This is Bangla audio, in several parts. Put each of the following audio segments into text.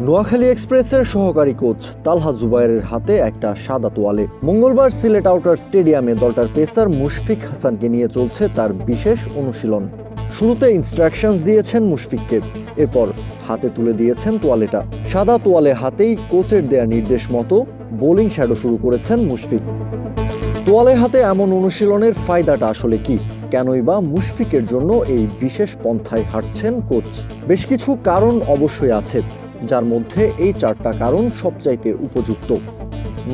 নোয়াখালী এক্সপ্রেসের সহকারী কোচ তালহা জুবায়েরের হাতে একটা সাদা তোয়ালে। মঙ্গলবার সিলেট আউটার স্টেডিয়ামে দলটার পেসার মুশফিক হাসানকে নিয়ে চলছে তার বিশেষ অনুশীলন। শুরুতে ইনস্ট্রাকশনস দিয়েছেন মুশফিককে, এরপর হাতে তুলে দিয়েছেন তোয়ালেটা। সাদা তোয়ালে হাতেই কোচের দেয়া নির্দেশ মতো বোলিং শ্যাডো শুরু করেছেন মুশফিক। তোয়ালে হাতে এমন অনুশীলনের ফায়দাটা আসলে কি? কেনই বা মুশফিকের জন্য এই বিশেষ পন্থায় হাঁটছেন কোচ? বেশ কিছু কারণ অবশ্যই আছে, যার মধ্যে এই 4টা কারণ সবচাইতে উপযুক্ত।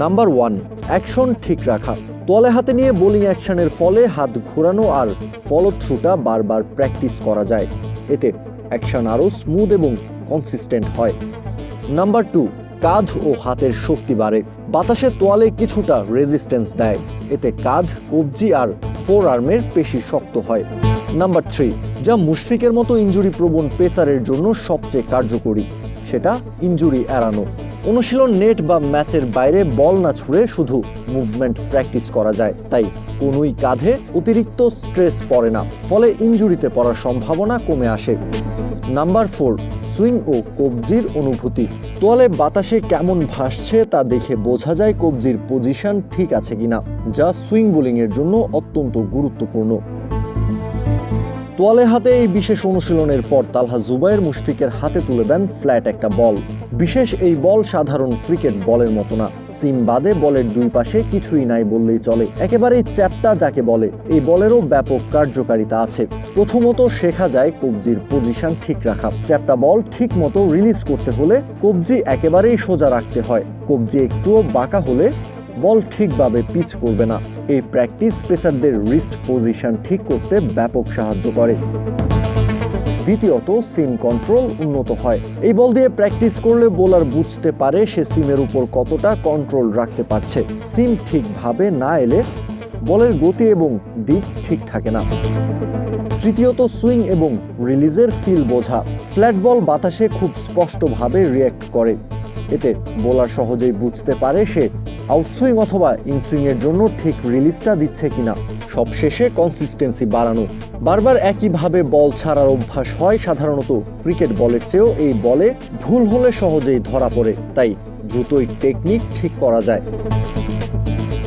নাম্বার 1, অ্যাকশন ঠিক রাখা। তোয়ালে হাতে নিয়ে বোলিং অ্যাকশনের ফলে হাত ঘোরানো আর ফলো থ্রুটা বারবার প্র্যাকটিস করা যায়। এতে অ্যাকশন আরও স্মুথ এবং কনসিস্টেন্ট হয়। নাম্বার 2, কাঁধ ও হাতের শক্তি বাড়ে। বাতাসে তোয়ালে কিছুটা রেজিস্ট্যান্স দেয়, এতে কাঁধ, কবজি আর ফোর আর্মের পেশি শক্ত হয়। নাম্বার 3, যা মুশফিকের মতো ইনজুরি প্রবণ পেসারের জন্য সবচেয়ে কার্যকরী, সেটা ইনজুরি এড়ানো। অনুশীলন নেট বা ম্যাচের বাইরে বল না ছুঁড়ে শুধু মুভমেন্ট প্র্যাকটিস করা যায়, তাই কোনোই কাঁধে অতিরিক্ত স্ট্রেস পড়ে না, ফলে ইনজুরিতে পড়ার সম্ভাবনা কমে আসে। নাম্বার 4, সুইং ও কবজির অনুভূতি। তোয়ালে বাতাসে কেমন ভাসছে তা দেখে বোঝা যায় কবজির পজিশন ঠিক আছে কিনা, যা সুইং বোলিংয়ের জন্য অত্যন্ত গুরুত্বপূর্ণ। তোয়ালে হাতে এই বিশেষ অনুশীলনের পর তালহা জুবায়ের মুশফিকের হাতে তুলে দেন ফ্ল্যাট একটা বল। বিশেষ এই বল সাধারণ ক্রিকেট বলের মতো না, সিম বাদে বলের দুই পাশে কিছুই নাই বললেই চলে, একেবারেই চ্যাপ্টা যাকে বলে। এই বলেরও ব্যাপক কার্যকারিতা আছে। প্রথমত শেখা যায় কবজির পজিশন ঠিক রাখা। চ্যাপ্টা বল ঠিক মতো রিলিজ করতে হলে কবজি একেবারেই সোজা রাখতে হয়। কবজি একটুও বাঁকা হলে বল ঠিকভাবে পিচ করবে না। এই প্র্যাকটিস পেসারদের রিস্ট পজিশন ঠিক করতে ব্যাপক সাহায্য করে। দ্বিতীয়ত, সিম কন্ট্রোল উন্নত হয়। এই বল দিয়ে প্র্যাকটিস করলে বোলার বুঝতে পারে সে সিমের উপর কতটা কন্ট্রোল রাখতে পারছে। সিম ঠিকভাবে না এলে বলের গতি এবং দিক ঠিক থাকে না। তৃতীয়ত, সুইং এবং রিলিজের ফিল বোঝা। ফ্ল্যাট বল বাতাসে খুব স্পষ্টভাবে রিয়্যাক্ট করে, এতে বোলার সহজেই বুঝতে পারে সে আউটসুইং অথবা ইনসুইংয়ের জন্য ঠিক রিলিজটা দিচ্ছে কিনা। সবশেষে কনসিস্টেন্সি বাড়ানো। বারবার একইভাবে বল ছাড়ার অভ্যাস হয় সাধারণত ক্রিকেট বলের চেয়েও এই বলে ভুল হলে সহজেই ধরা পড়ে, তাই দ্রুতই টেকনিক ঠিক করা যায়।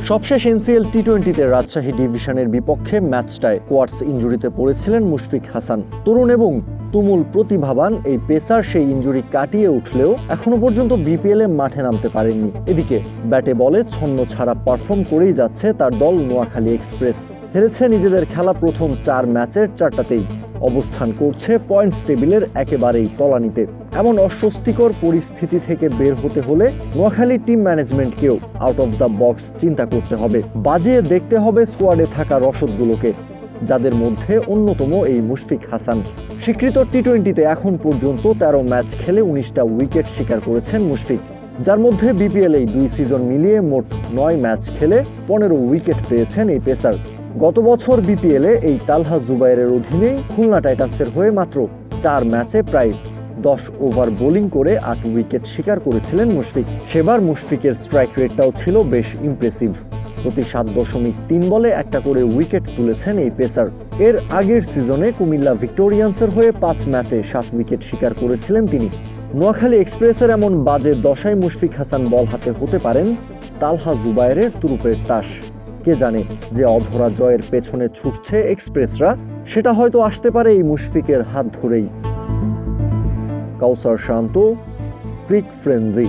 সবশেষ এনসিএল টি-20তে রাজশাহী ডিভিশনের বিপক্ষে ম্যাচটায় কোয়ার্টস ইনজুরিতে পড়েছিলেন মুশফিক হাসান। তরুণ এবং তুমুল প্রতিভাবান এই পেসার সেই ইনজুরি কাটিয়ে উঠলেও এখনো পর্যন্ত বিপিএল এ মাঠে নামতে পারেননি। এদিকে ব্যাটে বলে ছন্ন ছাড়া পারফর্ম করেই যাচ্ছে তার দল নোয়াখালী এক্সপ্রেস। হেরেছে নিজেদের খেলা প্রথম 4 ম্যাচের 4টাতেই। অবস্থান করছে পয়েন্টস টেবিলের একেবারেই তলানিতে। এমন অস্বস্তিকর পরিস্থিতি থেকে বের হতে হলে নোয়াখালী টিম ম্যানেজমেন্টকেও আউট অফ দ্য বক্স চিন্তা করতে হবে। বাজিয়ে দেখতে হবে স্কোয়াডে থাকা রসদগুলোকে, যাদের মধ্যে অন্যতম এই মুশফিক হাসান। স্বীকৃত টি-20তে এখন পর্যন্ত 13 ম্যাচ খেলে 19টা উইকেট শিকার করেছেন মুশফিক, যার মধ্যে বিপিএল এই 2 সিজন মিলিয়ে মোট 9 ম্যাচ খেলে 15 উইকেট পেয়েছেন এই পেসার। গত বছর বিপিএলে এই তালহা জুবায়েরের অধীনেই খুলনা টাইটান্সের হয়ে মাত্র 4 ম্যাচে প্রায় 10 ওভার বোলিং করে 8 উইকেট শিকার করেছিলেন মুশফিক। সেবার মুশফিকের স্ট্রাইক রেটটাও ছিল বেশ ইমপ্রেসিভ। প্রতি 7.3 বলে একটা করে উইকেট তুলেছেন এই পেসার। এর আগের সিজনে কুমিল্লা ভিক্টোরিয়ান্সের হয়ে 5 ম্যাচে 7 উইকেট শিকার করেছিলেন তিনি। নোয়াখালী এক্সপ্রেসের এমন বাজে দশায় মুশফিক হাসান বল হাতে হতে পারেন তালহা জুবায়েরের তুরুপের তাস। কে জানে যে অধরা জয়ের পেছনে ছুটছে এক্সপ্রেসরা, সেটা হয়তো আসতে পারে এই মুশফিকের হাত ধরেই। কাউসার শান্ত, ক্রিক ফ্রেঞ্জি।